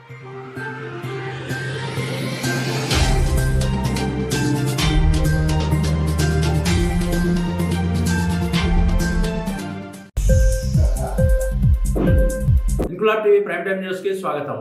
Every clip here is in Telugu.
Inquilab TV prime time news కి స్వాగతం.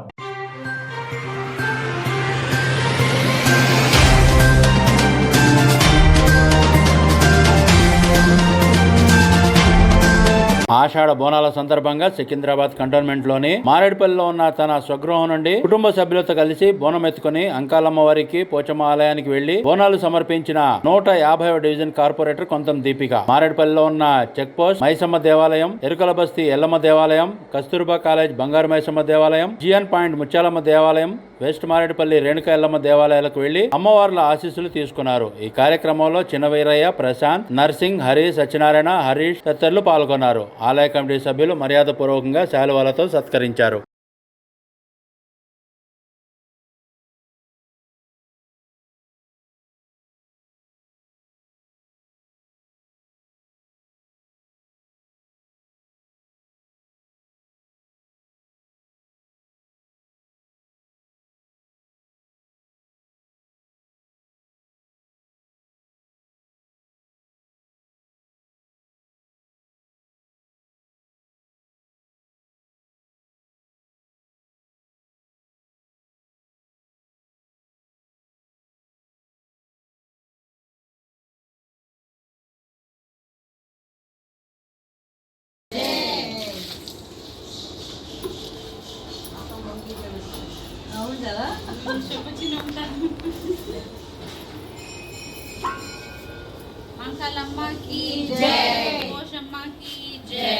ఆషాఢ బోనాల సందర్భంగా సికింద్రాబాద్ కంటోన్మెంట్లోని మారేడుపల్లిలో ఉన్న తన స్వగృహం నుండి కుటుంబ సభ్యులతో కలిసి బోనం ఎత్తుకుని అంకాలమ్మ వారికి పోచమ్మ ఆలయానికి వెళ్లి బోనాలు సమర్పించిన 150వ డివిజన్ కార్పొరేటర్ కొంతం దీపిక. మారేడుపల్లిలో ఉన్న చెక్ పోస్ట్ మైసమ్మ దేవాలయం, ఎరుకల బస్తీ ఎల్లమ్మ దేవాలయం, కస్తూర్బా కాలేజ్ బంగారు మైసమ్మ దేవాలయం, జిఎన్ పాయింట్ ముత్యాలమ్మ దేవాలయం, వెస్ట్ మారేడుపల్లి రేణుకా ఎల్లమ్మ దేవాలయాలకు వెళ్లి అమ్మవార్ల ఆశీస్సులు తీసుకున్నారు. ఈ కార్యక్రమంలో చిన్నవీరయ్య, ప్రశాంత్, నర్సింగ్, హరి, సత్యనారాయణ, హరీష్ తదితరులు పాల్గొన్నారు. ఆలయ కమిటీ సభ్యులు మర్యాదపూర్వకంగా శాలువాలతో సత్కరించారు. अंकलम्मा की जय, पोषम्मा की जय.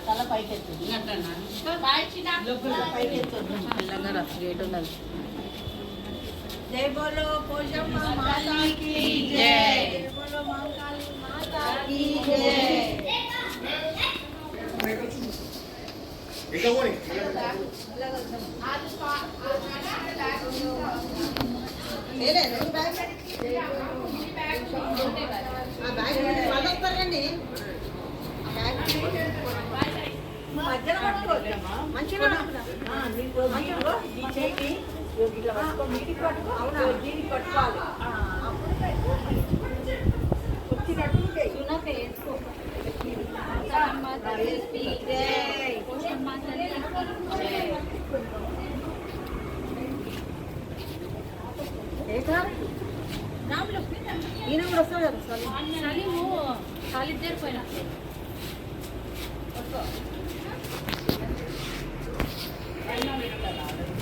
तला पैकेत्तु नटना बाय चिना पैकेत्तु लंगर गेट उन्नది. जय बोलो पोषम्मा माता की जय, जय बोलो महाकाली माता की जय. ఈయన కూడా వస్తాడు కదా సలీము కాలిద్దరు పోయినా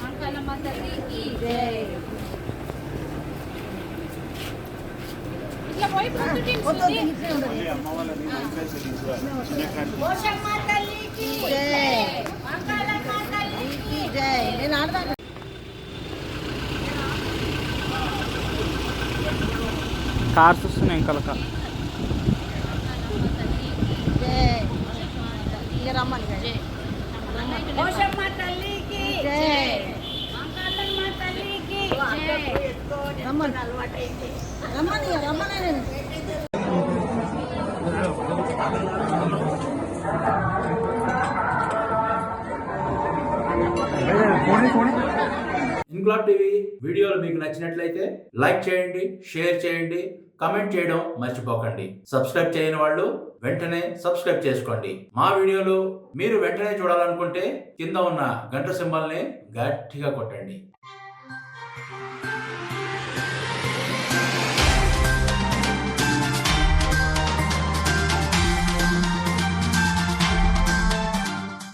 అంకలమ్మ తల్లికి జై. ఇట్లా పోయి పోషమ్మ తల్లికి జై, అంకలమ్మ తల్లికి జై. నేను ఆడదా కార్స్ వస్తున్నాయి ఇంకా రమ్మని పోషమ్మ తల్లికి జై, అంకలమ్మ తల్లికి జై. రమ్మని రమ్మని రమ్మని నేను ఇంక్లాబ్ టీవీ వీడియోలు మీకు నచ్చినట్లయితే లైక్ చేయండి, షేర్ చేయండి, కమెంట్ చేయడం మర్చిపోకండి. సబ్స్క్రైబ్ చేయని వాళ్ళు వెంటనే సబ్స్క్రైబ్ చేసుకోండి. మా వీడియోలు మీరు వెంటనే చూడాలనుకుంటే కింద ఉన్న గంట సింబల్ని గట్టిగా కొట్టండి.